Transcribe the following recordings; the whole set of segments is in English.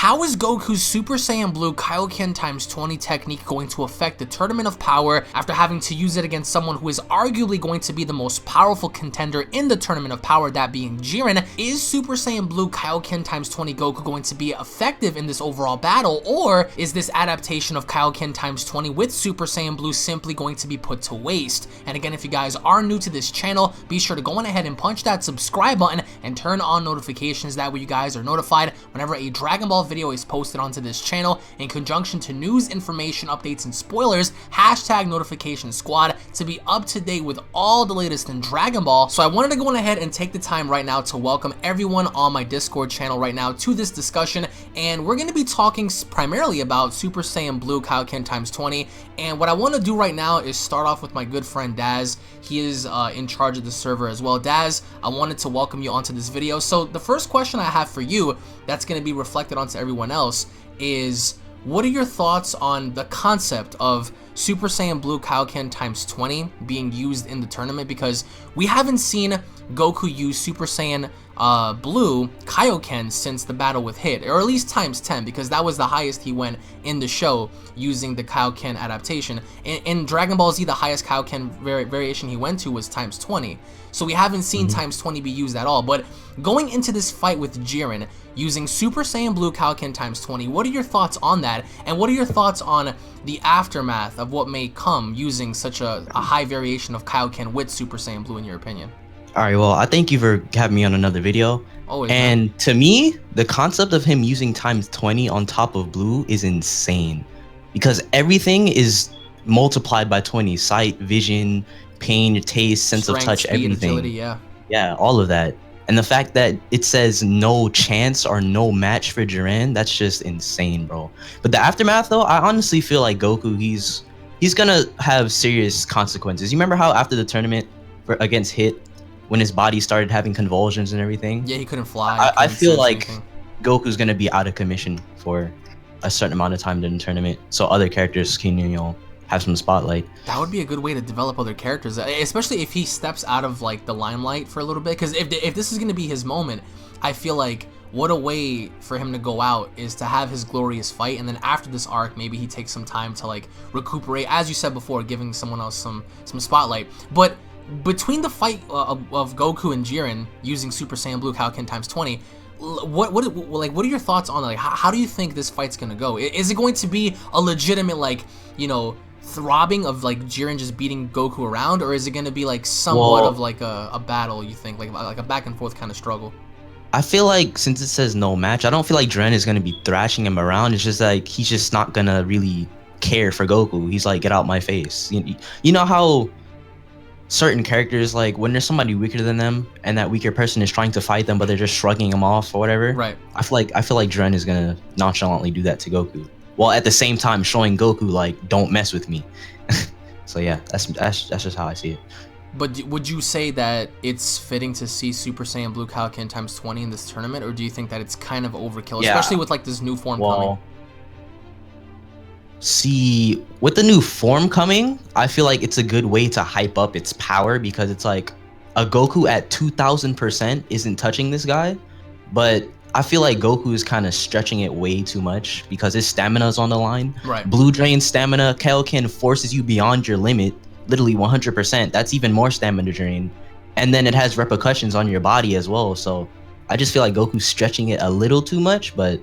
how is Goku's Super Saiyan Blue Kaioken x 20 technique going to affect the Tournament of Power after having to use it against someone who is arguably going to be the most powerful contender in the Tournament of Power, that being Jiren? Is Super Saiyan Blue Kaioken x 20 Goku going to be effective in this overall battle, or is this adaptation of Kaioken x 20 with Super Saiyan Blue simply going to be put to waste? And again, if you guys are new to this channel, be sure to go on ahead and punch that subscribe button and turn on notifications. That way you guys are notified whenever a Dragon Ball video is posted onto this channel, in conjunction to news, information, updates, and spoilers. Hashtag notification squad to be up to date with all the latest in Dragon Ball. So I wanted to go on ahead and take the time right now to welcome everyone on my Discord channel right now to this discussion, and we're going to be talking primarily about Super Saiyan Blue Kaioken x 20. And what I want to do right now is start off with my good friend Daz. He is in charge of the server as well. Daz, I wanted to welcome you onto this video. So the first question I have for you, that's going to be reflected onto everyone else, is what are your thoughts on the concept of Super Saiyan Blue Kaioken x 20 being used in the tournament? Because we haven't seen Goku use Super Saiyan Blue Kaioken since the battle with Hit, or at least times 10, because that was the highest he went in the show using the Kaioken adaptation. In Dragon Ball Z, the highest Kaioken variation he went to was times 20. So we haven't seen times 20 be used at all. But going into this fight with Jiren, using Super Saiyan Blue Kaioken x 20, what are your thoughts on that? And what are your thoughts on the aftermath of what may come using such a high variation of Kaioken with Super Saiyan Blue, in your opinion? Alright, well, I thank you for having me on another video. Always, and man. To me, the concept of him using times 20 on top of Blue is insane. Because everything is multiplied by 20. Sight, vision, pain, taste, sense Strength, of touch, speed, everything. agility, yeah. Yeah, all of that. And the fact that it says no chance or no match for Jiren, that's just insane, bro. But the aftermath, though, I honestly feel like Goku, he's gonna have serious consequences. You remember how after the tournament against Hit, when his body started having convulsions and everything? Yeah, he couldn't fly. I feel like Goku's gonna be out of commission for a certain amount of time during the tournament, so other characters can, you know, have some spotlight. That would be a good way to develop other characters, especially if he steps out of like the limelight for a little bit. Because if this is gonna be his moment, I feel like what a way for him to go out is to have his glorious fight, and then after this arc, maybe he takes some time to like recuperate, as you said before, giving someone else some spotlight. But between the fight of Goku and Jiren using Super Saiyan Blue Kaioken x 20, what are your thoughts on, like, how do you think this fight's gonna go? Is it going to be a legitimate, like, you know, throbbing of like Jiren just beating Goku around, or is it gonna be like somewhat of like a battle, you think, like a back and forth kind of struggle? I feel like since it says no match, I don't feel like Jiren is gonna be thrashing him around. It's just like he's just not gonna really care for Goku. He's like, get out my face. You know how certain characters, like when there's somebody weaker than them and that weaker person is trying to fight them but they're just shrugging them off or whatever? Right. I feel like Jiren is gonna nonchalantly do that to Goku, while at the same time showing Goku like, don't mess with me. So yeah, that's just how I see it. But would you say that it's fitting to see Super Saiyan Blue Kaioken x 20 in this tournament, or do you think that it's kind of overkill, especially with like this new form coming? See, with the new form coming, I feel like it's a good way to hype up its power, because it's like a Goku at 2000% isn't touching this guy, but I feel like Goku is kind of stretching it way too much because his stamina is on the line. Right. Blue drain stamina, Kaioken forces you beyond your limit, literally 100%. That's even more stamina drain. And then it has repercussions on your body as well. So I just feel like Goku's stretching it a little too much, but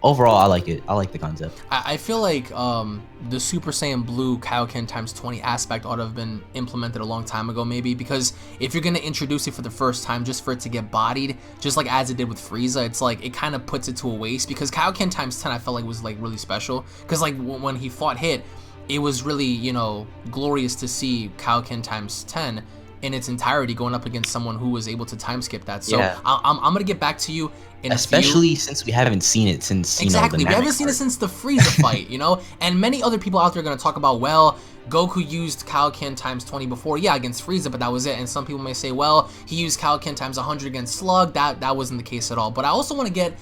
overall, I like it. I like the concept. I feel like the Super Saiyan Blue Kaioken x 20 aspect ought to have been implemented a long time ago, maybe, because if you're going to introduce it for the first time just for it to get bodied, just like as it did with Frieza, it's like it kind of puts it to a waste, because Kaioken x 10 I felt like was like really special, because like when he fought Hit, it was really, you know, glorious to see Kaioken x 10 in its entirety going up against someone who was able to time skip that. So yeah. I'm gonna get back to you in especially since we haven't seen it since exactly, we haven't seen it since the Frieza fight, you know. And many other people out there are gonna talk about, well, Goku used Kaioken times 20 before, yeah, against Frieza, but that was it. And some people may say, well, he used Kaioken times 100 against Slug. That wasn't the case at all. But I also want to get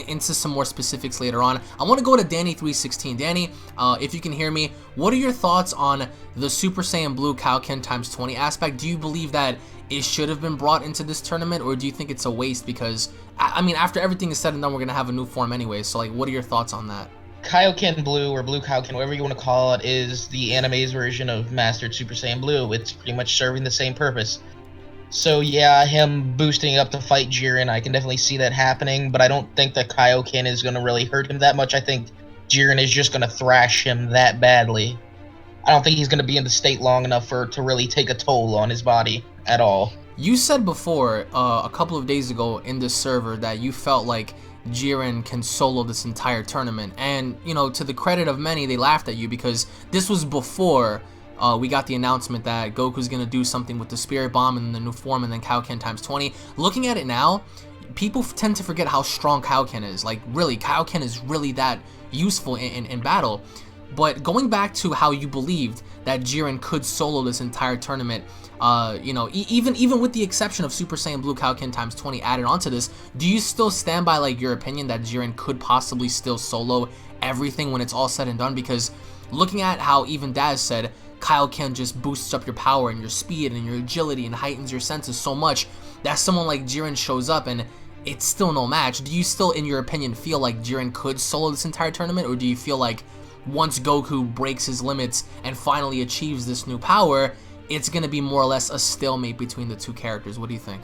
into some more specifics later on. I want to go to Danny316. Danny, if you can hear me, what are your thoughts on the Super Saiyan Blue Kaioken times 20 aspect? Do you believe that it should have been brought into this tournament, or do you think it's a waste? Because, I mean, after everything is said and done, we're going to have a new form anyway. So, like, what are your thoughts on that? Kaioken Blue, or Blue Kaioken, whatever you want to call it, is the anime's version of Mastered Super Saiyan Blue. It's pretty much serving the same purpose. So yeah, him boosting up to fight Jiren, I can definitely see that happening, but I don't think that Kaioken is going to really hurt him that much. I think Jiren is just going to thrash him that badly. I don't think he's going to be in the state long enough for it to really take a toll on his body at all. You said before, a couple of days ago in this server, that you felt like Jiren can solo this entire tournament, and you know, to the credit of many, they laughed at you because this was before we got the announcement that Goku's gonna do something with the Spirit Bomb and the new form and then Kaioken times 20. Looking at it now, people tend to forget how strong Kaioken is. Like, really, Kaioken is really that useful in battle. But going back to how you believed that Jiren could solo this entire tournament, you know, even with the exception of Super Saiyan Blue Kaioken times 20 added onto this, do you still stand by like your opinion that Jiren could possibly still solo everything when it's all said and done? Because looking at how even Daz said Kaioken just boosts up your power and your speed and your agility and heightens your senses so much that someone like Jiren shows up and it's still no match. Do you still, in your opinion, feel like Jiren could solo this entire tournament, or do you feel like once Goku breaks his limits and finally achieves this new power, it's going to be more or less a stalemate between the two characters? What do you think?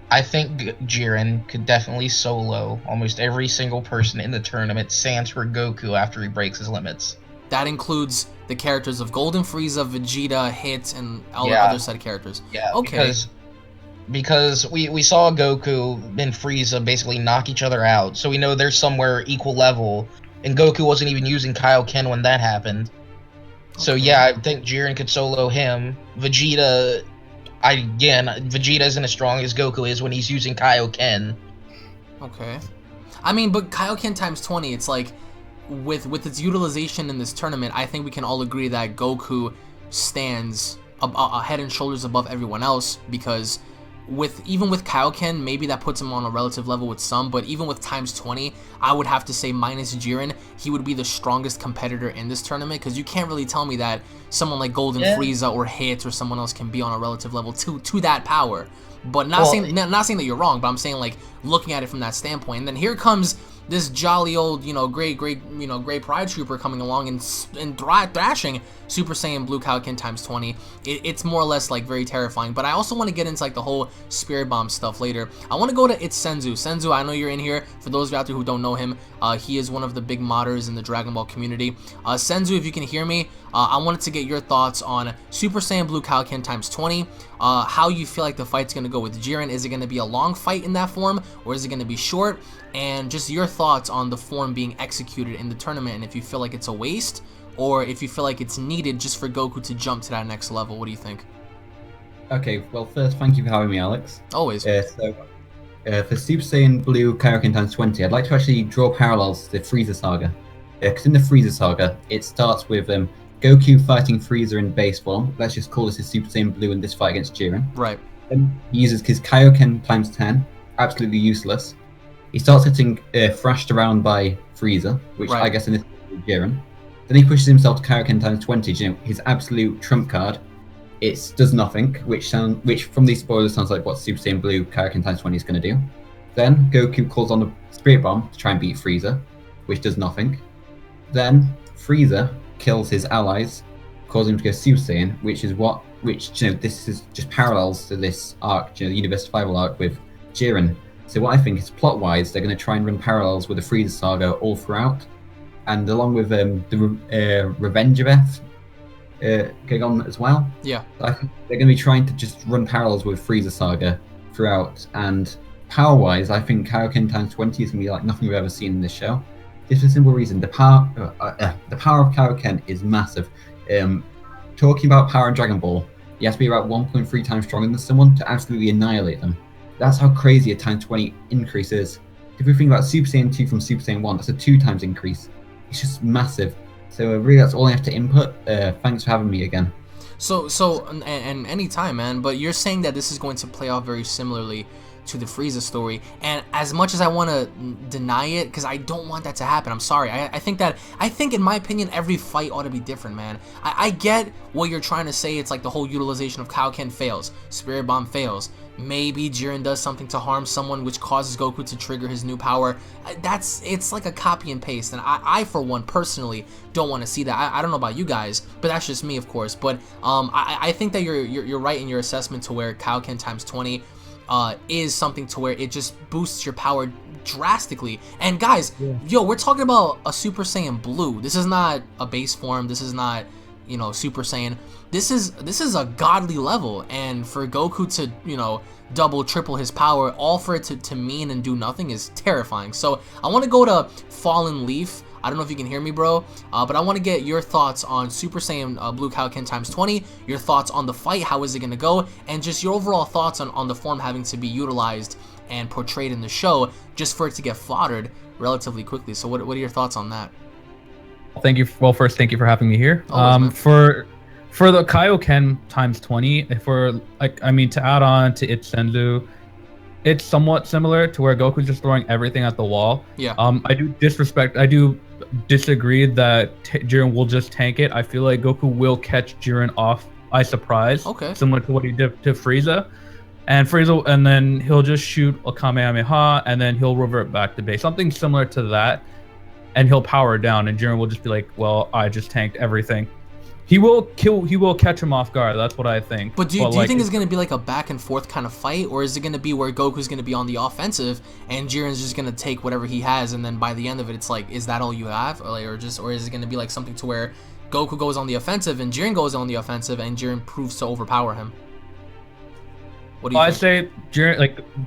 I think Jiren could definitely solo almost every single person in the tournament, sans for Goku after he breaks his limits. That includes the characters of Golden Frieza, Vegeta, Hit, and all the other set of characters. Yeah, okay. Because we saw Goku and Frieza basically knock each other out, so we know they're somewhere equal level, and Goku wasn't even using Kaio-ken when that happened. So yeah, I think Jiren could solo him. Vegeta, Vegeta isn't as strong as Goku is when he's using Kaio-ken. Okay. I mean, but Kaioken times 20, it's like, with its utilization in this tournament, I think we can all agree that Goku stands a head and shoulders above everyone else, because even with Kaioken, maybe that puts him on a relative level with some, but even with times 20, I would have to say minus Jiren, he would be the strongest competitor in this tournament, because you can't really tell me that someone like Golden Frieza or Hit or someone else can be on a relative level to that power. But not saying that you're wrong, but I'm saying, like, looking at it from that standpoint. And then here comes this jolly old, you know, great Pride Trooper coming along and thrashing Super Saiyan Blue Kaioken times 20. It's more or less like very terrifying. But I also want to get into like the whole Spirit Bomb stuff later. I want to go to It's Senzu. Senzu, I know you're in here. For those of you out there who don't know him, he is one of the big modders in the Dragon Ball community. Senzu, if you can hear me, I wanted to get your thoughts on Super Saiyan Blue Kaioken times 20. How you feel like the fight's going to go with Jiren. Is it going to be a long fight in that form, or is it going to be short? And just your thoughts on the form being executed in the tournament, and if you feel like it's a waste, or if you feel like it's needed just for Goku to jump to that next level. What do you think? Okay, well, first, thank you for having me, Alex. Always. For Super Saiyan Blue Kaioken times 20, I'd like to actually draw parallels to the Frieza saga. Because in the Frieza saga, it starts with Goku fighting Frieza in base form. Let's just call this his Super Saiyan Blue in this fight against Jiren. Right. He uses his Kaioken times 10, absolutely useless. He starts getting thrashed around by Frieza, which I guess in this is Jiren. Then he pushes himself to Kaioken times 20, you know, his absolute trump card. It does nothing, which from these spoilers sounds like what Super Saiyan Blue Kaioken times 20 is going to do. Then Goku calls on the Spirit Bomb to try and beat Frieza, which does nothing. Then Frieza kills his allies, causing him to go Super Saiyan, which you know, this is just parallels to this arc, you know, the Universe Survival arc with Jiren. So what I think is, plot-wise, they're going to try and run parallels with the Frieza saga all throughout, and along with the Revenge of F going on as well. Yeah. I think they're going to be trying to just run parallels with Frieza saga throughout, and power-wise, I think Kaioken times 20 is going to be like nothing we've ever seen in this show. Just for a simple reason, the power of Kaioken is massive. Talking about power in Dragon Ball, you have to be about 1.3 times stronger than someone to absolutely annihilate them. That's how crazy a times 20 increase is. If we think about Super Saiyan 2 from Super Saiyan 1, that's a 2 times increase. It's just massive. So really, that's all I have to input. Thanks for having me again. And anytime, man. But you're saying that this is going to play out very similarly to the Frieza story, and as much as I want to deny it, because I don't want that to happen, I'm sorry. I think in my opinion, every fight ought to be different, man. I get what you're trying to say. It's like the whole utilization of Kaio-ken fails, Spirit Bomb fails. Maybe Jiren does something to harm someone, which causes Goku to trigger his new power. It's like a copy and paste, and I for one personally don't want to see that. I don't know about you guys, but that's just me, of course. But I think that you're right in your assessment to where Kaio-ken times 20 is something to where it just boosts your power drastically. And guys, yo, we're talking about a Super Saiyan Blue. This is not a base form. This is not, you know, Super Saiyan. This is a godly level, and for Goku to, you know, double, triple his power, all for it to mean and do nothing is terrifying. So I want to go to Fallen Leaf. I don't know if you can hear me, bro, but I want to get your thoughts on Super Saiyan Blue Kaio-ken times 20, your thoughts on the fight, how is it going to go, and just your overall thoughts on the form having to be utilized and portrayed in the show just for it to get slaughtered relatively quickly. So what are your thoughts on that? Thank you. Well, first, thank you for having me here. For the Kaio-ken times 20, if we're like, I mean, to add on to its Senzu, it's somewhat similar to where Goku's just throwing everything at the wall. Yeah. I do disagree that Jiren will just tank it. I feel like Goku will catch Jiren off by surprise. Okay. Similar to what he did to Frieza. And then he'll just shoot a Kamehameha, and then he'll revert back to base. Something similar to that, and he'll power down, and Jiren will just be like, well, I just tanked everything. He will catch him off guard. That's what I think. But do you think it's going to be like a back and forth kind of fight, or is it going to be where Goku's going to be on the offensive and Jiren's just going to take whatever he has, and then by the end of it, it's like, is that all you have, or is it going to be like something to where Goku goes on the offensive and Jiren goes on the offensive and Jiren proves to overpower him? What do you think? I say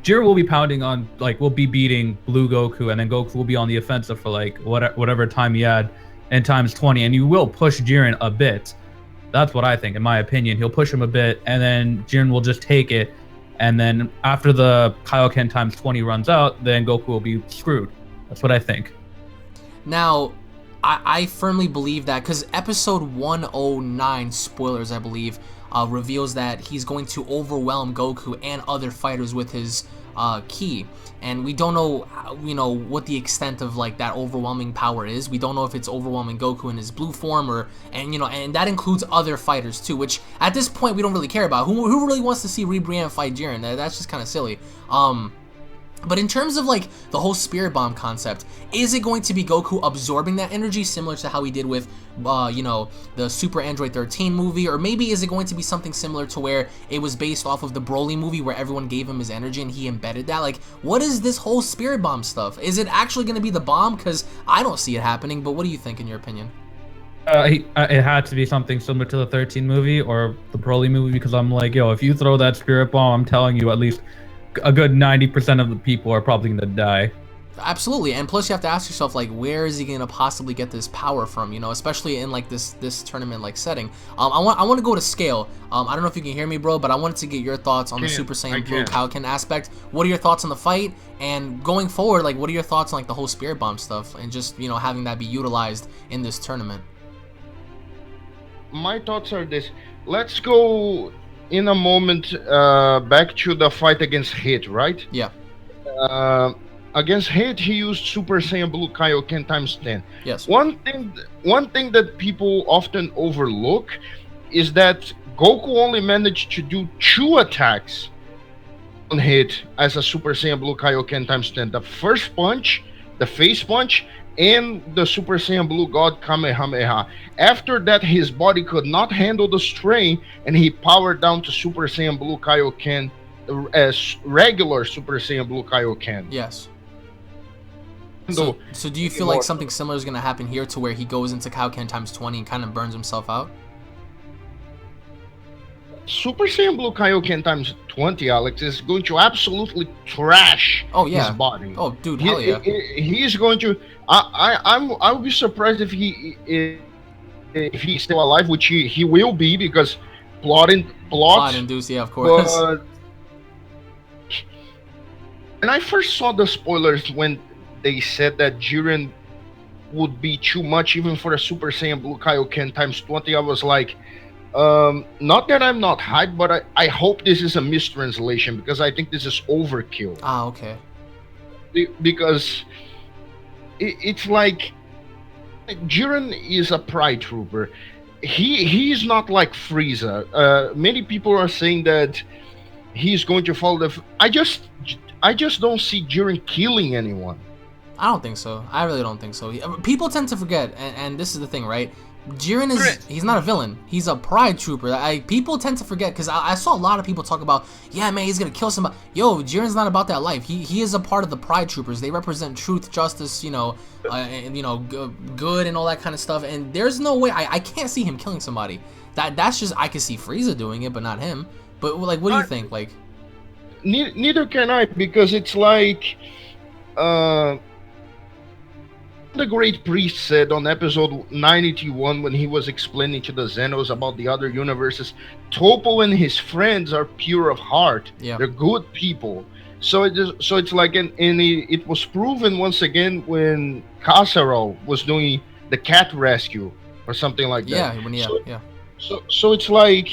Jiren will be pounding on, like, will be beating Blue Goku, and then Goku will be on the offensive for like whatever time he had. And times 20, and you will push Jiren a bit. That's what I think, in my opinion. He'll push him a bit, and then Jiren will just take it, and then after the Kaio-ken times 20 runs out, then Goku will be screwed. That's what I think. Now, I firmly believe that, because episode 109, spoilers I believe, reveals that he's going to overwhelm Goku and other fighters with his ki, and we don't know, you know, what the extent of like that overwhelming power is. We don't know if it's overwhelming Goku in his blue form, and that includes other fighters too, which at this point we don't really care about. Who really wants to see Brienne fight Jiren? That's just kind of silly. But in terms of like the whole Spirit Bomb concept, is it going to be Goku absorbing that energy similar to how he did with, you know, the Super Android 13 movie? Or maybe is it going to be something similar to where it was based off of the Broly movie where everyone gave him his energy and he embedded that? Like, what is this whole Spirit Bomb stuff? Is it actually going to be the bomb? Because I don't see it happening, but what do you think in your opinion? It had to be something similar to the 13 movie or the Broly movie, because I'm like, yo, if you throw that Spirit Bomb, I'm telling you, at least a good 90% of the people are probably gonna die. Absolutely, and plus you have to ask yourself, like, where is he gonna possibly get this power from? You know, especially in like this tournament like setting. I want to go to scale. I don't know if you can hear me, bro, but I wanted to get your thoughts on the Super Saiyan Blue Kaio-ken aspect. What are your thoughts on the fight, and going forward, like, what are your thoughts on like the whole Spirit Bomb stuff and just, you know, having that be utilized in this tournament? My thoughts are this. Let's go in a moment back to the fight against Hit, right? Yeah. Against Hit, he used Super Saiyan Blue Kaio-ken times 10. Yes. One thing that people often overlook is that Goku only managed to do 2 attacks on Hit as a Super Saiyan Blue Kaio-ken times 10. The first punch, the face punch, and the Super Saiyan Blue God Kamehameha. After that, his body could not handle the strain, and he powered down to Super Saiyan Blue Kaio-ken as regular Super Saiyan Blue Kaio-ken. Yes. So do you feel like something similar is going to happen here, to where he goes into Kaio-ken times 20 and kind of burns himself out? Super Saiyan Blue Kaio-ken times 20, Alex, is going to absolutely trash his body. Oh, dude, hell yeah. He's going to. I would be surprised if he's still alive, which he will be, because blood induced, yeah, of course. And I first saw the spoilers when they said that Jiren would be too much even for a Super Saiyan Blue Kaioken times 20. I was like, not that I'm not hyped, but I hope this is a mistranslation because I think this is overkill. Ah, okay. Because it's like Jiren is a pride trooper. He's not like Frieza. Many people are saying that he's going to follow the. I just don't see Jiren killing anyone. I don't think so. I really don't think so. People tend to forget, and this is the thing, right? Jiren he's not a villain. He's a pride trooper. People tend to forget because I saw a lot of people talk about, yeah, man, he's gonna kill somebody. Yo, Jiren's not about that life. He is a part of the pride troopers. They represent truth, justice, good and all that kind of stuff. And there's no way I can't see him killing somebody. That's just I can see Frieza doing it, but not him. But like, what do you think? Like, neither can I, because it's like, the Great Priest said on episode 91 when he was explaining to the Xenos about the other universes, Topo and his friends are pure of heart. Yeah. They're good people. So it's like, it was proven once again when Kasserol was doing the cat rescue or something like that. Yeah, So it's like,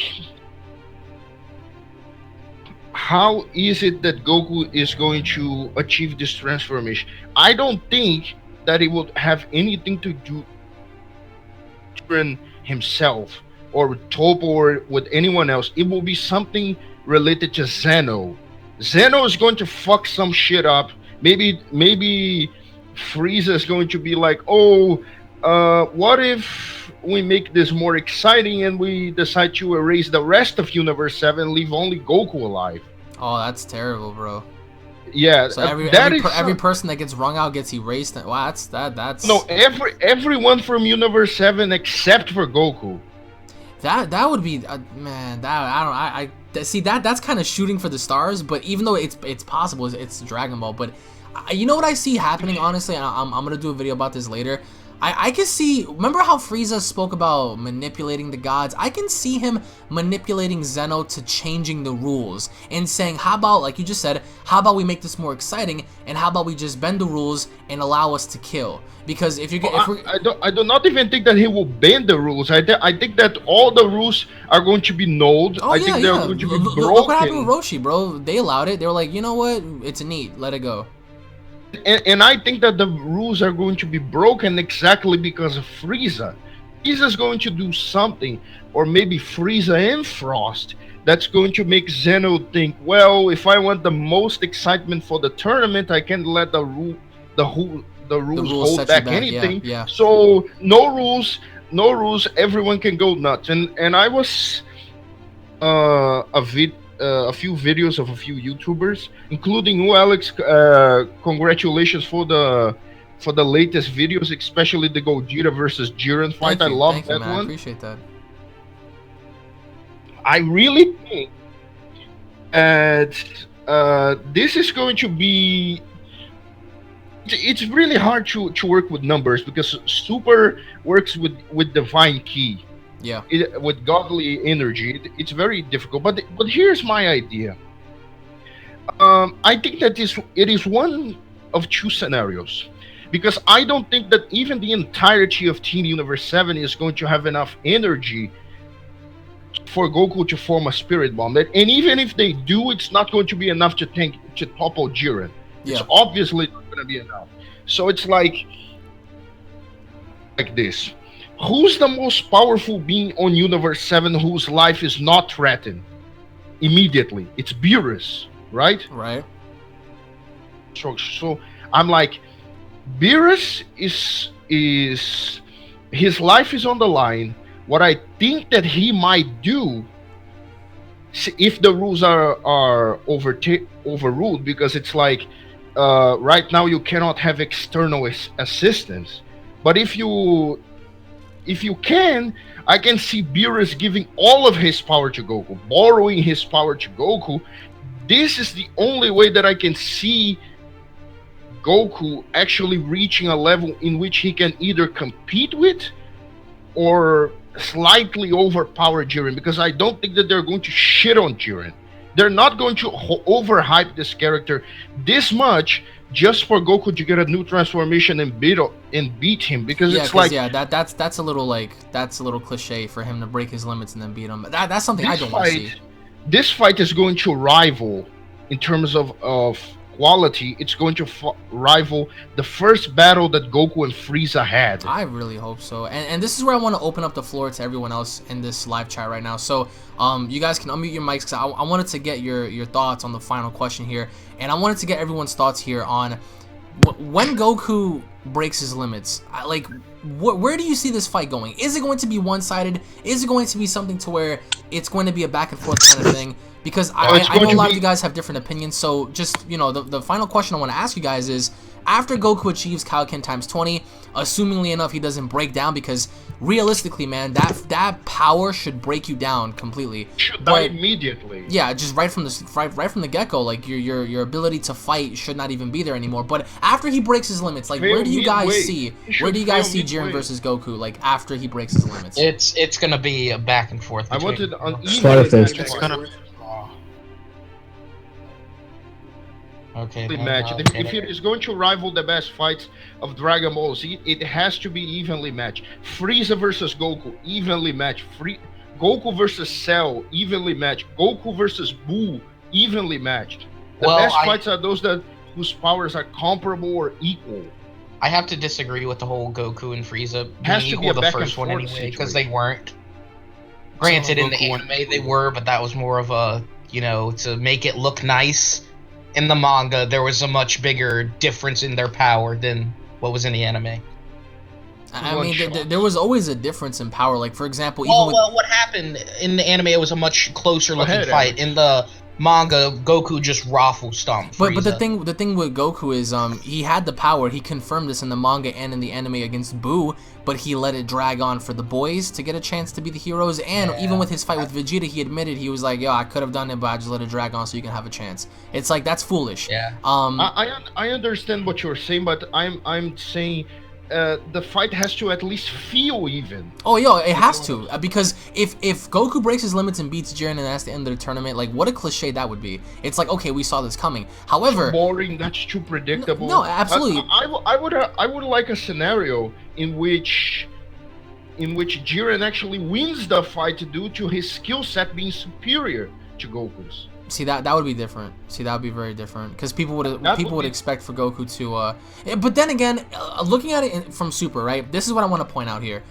how is it that Goku is going to achieve this transformation? I don't think that it would have anything to do with Jiren himself or with Topo or with anyone else. It will be something related to Zeno. Zeno is going to fuck some shit up. Maybe Frieza is going to be like, what if we make this more exciting and we decide to erase the rest of Universe 7 and leave only Goku alive? Oh, that's terrible, bro. Yeah, so every person that gets wrung out gets erased. Wow, that's no, everyone from Universe 7 except for Goku. That would be man. I see that's kind of shooting for the stars. But even though it's possible, it's Dragon Ball. But you know what I see happening, honestly, and I'm gonna do a video about this later. I can see, remember how Frieza spoke about manipulating the gods? I can see him manipulating Zeno to changing the rules and saying, how about, like you just said, how about we make this more exciting and how about we just bend the rules and allow us to kill? Because if you're I do not even think that he will bend the rules. I think that all the rules are going to be nulled. I think they're going to be broken. Look what happened with Roshi, bro. They allowed it. They were like, you know what? It's neat. Let it go. And I think that the rules are going to be broken exactly because of Frieza. Frieza's going to do something, or maybe Frieza and Frost, that's going to make Zeno think, well, if I want the most excitement for the tournament, I can't let the rules hold back anything. Yeah. So no rules, everyone can go nuts. And I was a few videos of a few YouTubers, including you, Alex. Congratulations for the latest videos, especially the Gogeta versus Jiren fight. I love that one. I appreciate that. I really think that this is going to be. It's really hard to work with numbers because Super works with divine ki. Yeah. With godly energy, it's very difficult. But here's my idea. I think that it is one of two scenarios, because I don't think that even the entirety of Team Universe 7 is going to have enough energy for Goku to form a spirit bomb. And even if they do, it's not going to be enough to topple Jiren. Yeah. It's obviously not going to be enough. So it's like this. Who's the most powerful being on Universe 7 whose life is not threatened immediately? It's Beerus, right? Right. So I'm like, Beerus is his life is on the line. What I think that he might do, if the rules are overruled, because it's like right now you cannot have external assistance, but if you can, I can see Beerus giving all of his power to Goku, borrowing his power to Goku. This is the only way that I can see Goku actually reaching a level in which he can either compete with or slightly overpower Jiren, because I don't think that they're going to shit on Jiren. They're not going to overhype this character this much just for Goku to get a new transformation and beat him, because it's like that's a little cliche for him to break his limits and then beat him. That's something I don't want to see. This fight is going to rival, in terms of quality, it's going to rival the first battle that Goku and Frieza had. I really hope so. And this is where I want to open up the floor to everyone else in this live chat right now. So you guys can unmute your mics, because I wanted to get your thoughts on the final question here. And I wanted to get everyone's thoughts here on when Goku breaks his limits. Where do you see this fight going? Is it going to be one-sided? Is it going to be something to where it's going to be a back and forth kind of thing? Because I know a lot of you guys have different opinions, so just, the final question I want to ask you guys is, after Goku achieves Kaioken times 20, assumingly enough he doesn't break down, because realistically, man, that power should break you down completely. Should die immediately. Yeah, just right from the get-go, like your ability to fight should not even be there anymore. But after he breaks his limits, like where do you guys see Jiren versus Goku, like after he breaks his limits? It's gonna be a back and forth. I wanted an It's gonna. Okay. Match. If it is going to rival the best fights of Dragon Ball Z, it has to be evenly matched. Frieza versus Goku, evenly matched. Goku versus Cell, evenly matched. Goku versus Buu, evenly matched. The best fights are those whose powers are comparable or equal. I have to disagree with the whole Goku and Frieza Has being to be equal a the back first and one forth anyway, because situation. they weren't. Granted, in the anime they were, but that was more of a, to make it look nice. In the manga, there was a much bigger difference in their power than what was in the anime. I mean, there was always a difference in power. Like, for example, what happened in the anime, it was a much closer looking fight. In the manga, Goku just raffle stomped Frieza. But the thing with Goku is he had the power. He confirmed this in the manga and in the anime against Buu, but he let it drag on for the boys to get a chance to be the heroes. And even with his fight with Vegeta, he admitted, he was like, yo, I could have done it, but I just let it drag on so you can have a chance. It's like, that's foolish. Yeah. I understand what you're saying, but I'm saying the fight has to at least feel even. Oh, yo, it has to, because if Goku breaks his limits and beats Jiren and that's the end of the tournament, like, what a cliche that would be. It's like, okay, we saw this coming. However, too boring. That's too predictable. No, absolutely. I would like a scenario in which Jiren actually wins the fight due to his skill set being superior to Goku's. See, that would be different. See, that would be very different, because people would expect for Goku to but then again, looking at it from Super, right? This is what I want to point out here.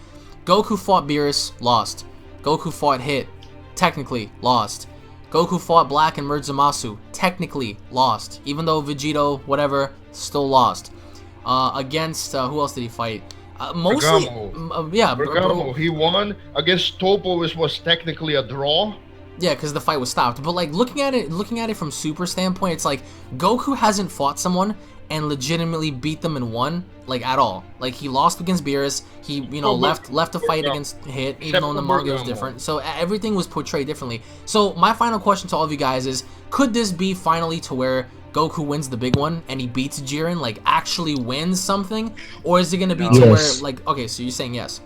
Goku fought Beerus, lost. Goku fought Hit, technically lost. Goku fought Black and merged Zamasu, technically lost. Even though Vegito, whatever, still lost. Against who else did he fight? Mostly, Bergamo. He won against Topo, which was technically a draw. Yeah, because the fight was stopped. But like looking at it from Super standpoint, it's like Goku hasn't fought someone and legitimately beat them and won, like, at all. Like, he lost against Beerus. He left a fight against Hit, even though in the manga it was different. So everything was portrayed differently. So my final question to all of you guys is, could this be finally to where Goku wins the big one and he beats Jiren, like actually wins something, or is it gonna be to where, like, okay, so you're saying yes?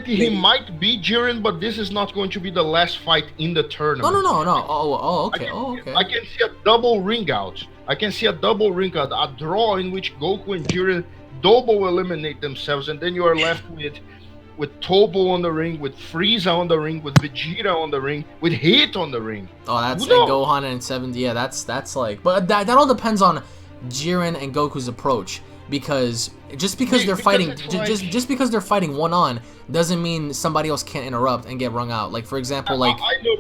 He might beat Jiren, but this is not going to be the last fight in the tournament. No. Oh, okay. I can see a double ring out. A draw in which Goku and Jiren double eliminate themselves, and then you are left with Topo on the ring, with Frieza on the ring, with Vegeta on the ring, with Hit on the ring. Oh, that's Gohan and 70. Yeah, that's like, but that all depends on Jiren and Goku's approach. Because just because they're fighting, just because they're fighting one on, doesn't mean somebody else can't interrupt and get wrung out. Like, for example, like I know,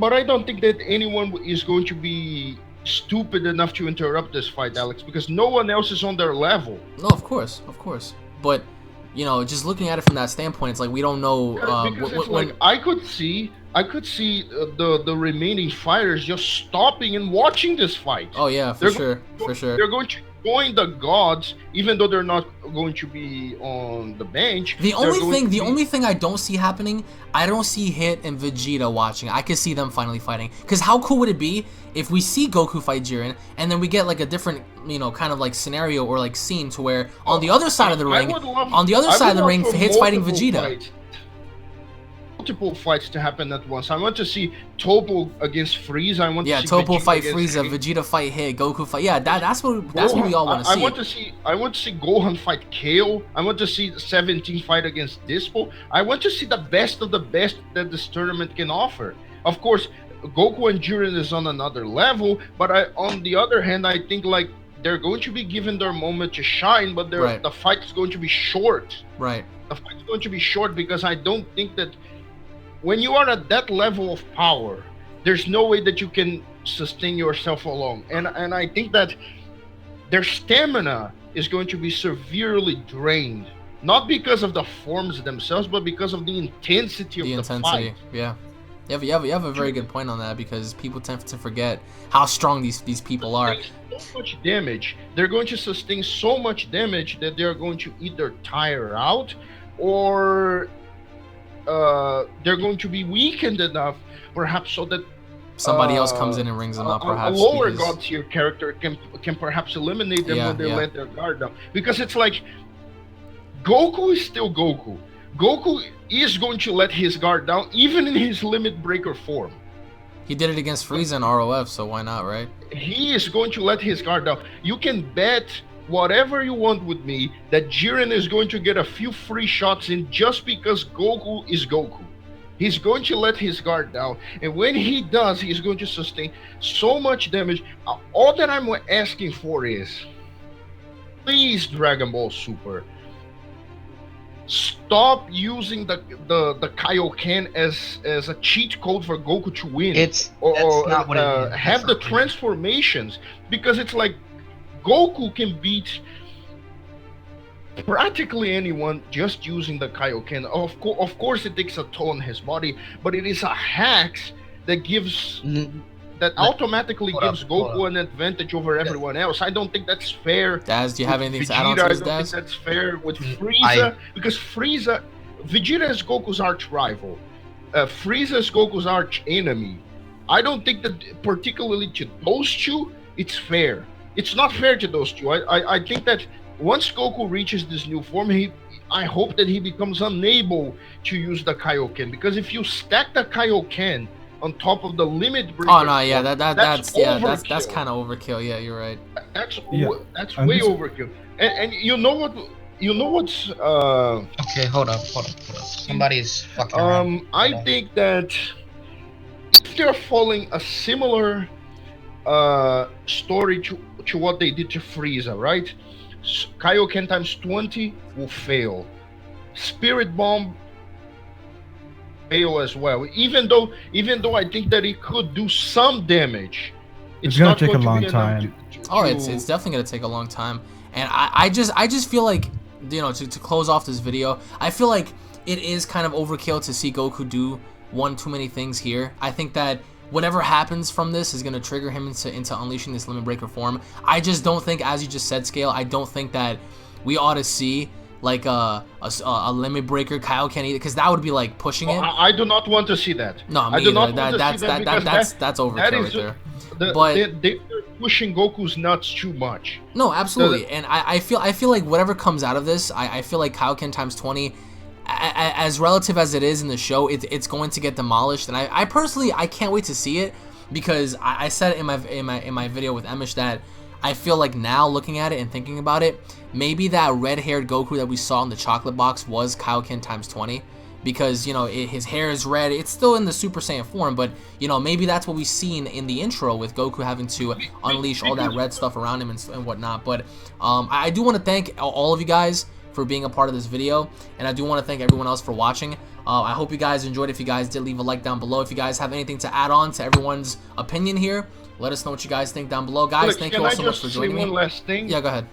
but I don't think that anyone is going to be stupid enough to interrupt this fight, Alex, because no one else is on their level. No, of course, but just looking at it from that standpoint, it's like we don't know. I could see the remaining fighters just stopping and watching this fight. Oh yeah, for sure. They're going to join the gods, even though they're not going to be on the bench. The only thing I don't see happening, I don't see Hit and Vegeta watching. I could see them finally fighting. Because how cool would it be if we see Goku fight Jiren, and then we get like a different, kind of like scenario or like scene to where on the other side of the ring, Hit's fighting Vegeta. multiple fights to happen at once. I want to see Topo against Frieza. I want to see Topo Vegeta fight against Frieza, Vegeta fight Hit, Goku fight. Yeah, that's what we all want to see. I want to see Gohan fight Kale. I want to see 17 fight against Dispo. I want to see the best of the best that this tournament can offer. Of course, Goku and Jiren is on another level, but on the other hand, I think like they're going to be given their moment to shine, but the fight is going to be short. Right. The fight is going to be short because I don't think that when you are at that level of power, there's no way that you can sustain yourself alone. And I think that their stamina is going to be severely drained, not because of the forms themselves, but because of the intensity of the fight. Yeah. You have a very good point on that, because people tend to forget how strong these people are. So much damage. They're going to sustain so much damage that they're going to either tire out, or they're going to be weakened enough, perhaps, so that somebody else comes in and rings them up. Perhaps a lower god tier character can perhaps eliminate them when they let their guard down. Because it's like Goku is still Goku. Goku is going to let his guard down, even in his limit breaker form. He did it against Frieza and ROF, so why not, right? He is going to let his guard down. You can bet whatever you want with me that Jiren is going to get a few free shots in just because Goku is Goku. He's going to let his guard down, and when he does, he's going to sustain so much damage. All that I'm asking for is, please, Dragon Ball Super, stop using the Kaio-ken as a cheat code for Goku to win. That's not what it is. Have the transformations, because it's like Goku can beat practically anyone just using the Kaio-ken. Of course, it takes a toll on his body, but it is a hacks that gives that automatically gives Goku an advantage over everyone else. I don't think that's fair. Daz, do you have anything Vegeta, to add on to this, I don't Daz? think that's fair with Frieza, because Vegeta is Goku's arch rival. Frieza is Goku's arch enemy. I don't think that particularly to those two, it's fair. It's not fair to those two. I think that once Goku reaches this new form, I hope that he becomes unable to use the Kaio-ken, because if you stack the Kaio-ken on top of the limit breaker, oh no, yeah, that's kind of overkill. Yeah, you're right. That's way overkill. And you know what's okay, hold up. Somebody's fucking around. I think that if they're following a similar story to what they did to Frieza, right? Kaio-ken times 20 will fail. Spirit Bomb fail as well. Even though I think that it could do some damage, it's gonna take a long time. It's definitely gonna take a long time. And I just feel like, you know, to close off this video, I feel like it is kind of overkill to see Goku do one too many things here. I think that whatever happens from this is going to trigger him into unleashing this limit breaker form. I just don't think, as you just said, Scale, I don't think that we ought to see like a limit breaker Kaio-ken either, because that would be like pushing it. I do not want to see that. No, me either. That's overkill right there. But they're pushing Goku's nuts too much. No, absolutely. And I feel like whatever comes out of this, I feel like Kaio-ken times 20, as relative as it is in the show, it's going to get demolished. And I personally, I can't wait to see it, because I said in my video with Emish that I feel like now, looking at it and thinking about it, maybe that red-haired Goku that we saw in the chocolate box was Kaio-ken times 20, because, you know, his hair is red. It's still in the Super Saiyan form, but, you know, maybe that's what we've seen in the intro with Goku having to unleash all that red stuff around him and whatnot. But I do want to thank all of you guys for being a part of this video, and I do want to thank everyone else for watching. I hope you guys enjoyed. If you guys did, leave a like down below. If you guys have anything to add on to everyone's opinion here, let us know what you guys think down below. Guys, thank you all so much for joining me. One last thing? Yeah, go ahead.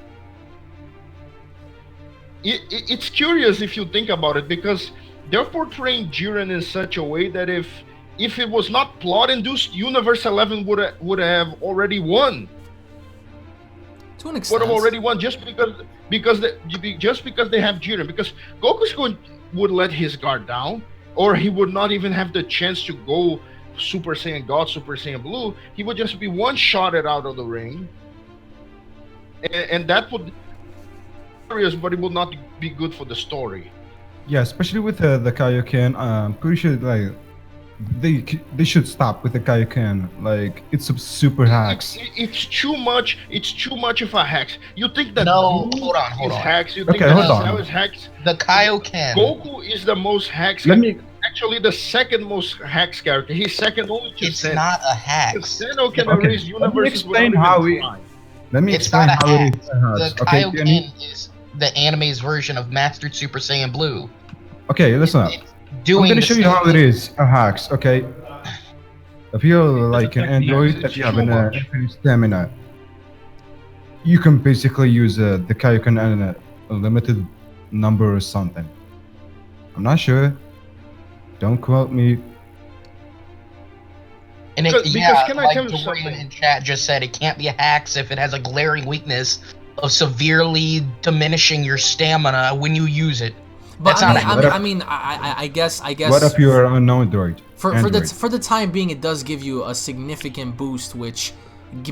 It's curious if you think about it, because they're portraying Jiren in such a way that if it was not plot induced, Universe 11 would have already won. To an extent. Would have already won just because they have Jiren. Because Goku's would let his guard down, or he would not even have the chance to go Super Saiyan God, Super Saiyan Blue. He would just be one-shotted out of the ring, and that would be serious, but it would not be good for the story. Yeah, especially with the Kaioken. I'm pretty sure like they should stop with the Kaioken. Like it's a super hacks. It's too much. It's too much of a hacks. You think that No, Blue hold on. is hacks? You think Okay, that hold on. Cell is hacks? The Kaio-ken. Goku is the most hacks. Let me. Actually, the second most hacks character. He's second only to It's Sen. not a hack. Xeno can Okay, erase let me universes explain without how even we. trying. Let me It's explain not a how hack. it is. The Okay, Kaio-ken is the anime's version of Mastered Super Saiyan Blue. okay, listen up. It's I'm doing gonna the show you same how it thing. is. Hacks, okay. If you're like an technique, android it's that you have too an much. infinite stamina, you can basically use the Kaioken and a limited number or something. I'm not sure. Don't quote me. And it, Because yeah, can I like tell you Dorian something? in chat just said, it can't be a hacks if it has a glaring weakness of severely diminishing your stamina when you use it. But That's not a hack. I guess What if you're an android? for Android. the time being, it does give you a significant boost, which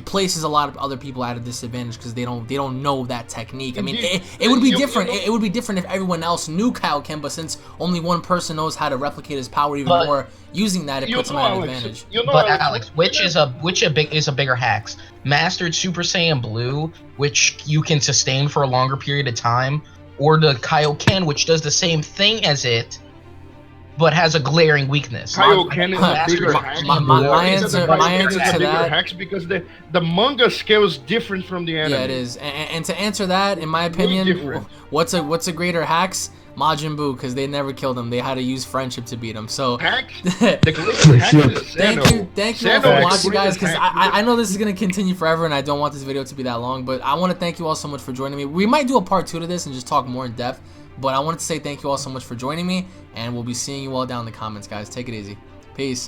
places a lot of other people at a disadvantage because they don't know that technique. I mean, it would be different. It would be different if everyone else knew Kaio-ken, but since only one person knows how to replicate his power even more using that, it puts him at an advantage. But Alex, which is a bigger hacks? Mastered Super Saiyan Blue, which you can sustain for a longer period of time, or the Kaio-ken, which does the same thing as it, but has a glaring weakness. Kaio-ken is a bigger hack. My answer to that, hacks because the manga scale is different from the anime. yeah, it is. And to answer that, in my opinion, different. what's a greater hacks? Majin Buu, because they never killed him. They had to use friendship to beat him. So Hacks? The greatest hack is thank you all for watching, guys, because I know this is going to continue forever and I don't want this video to be that long, but I want to thank you all so much for joining me. We might do a part 2 to this and just talk more in depth, but I wanted to say thank you all so much for joining me, and we'll be seeing you all down in the comments, guys. Take it easy. Peace.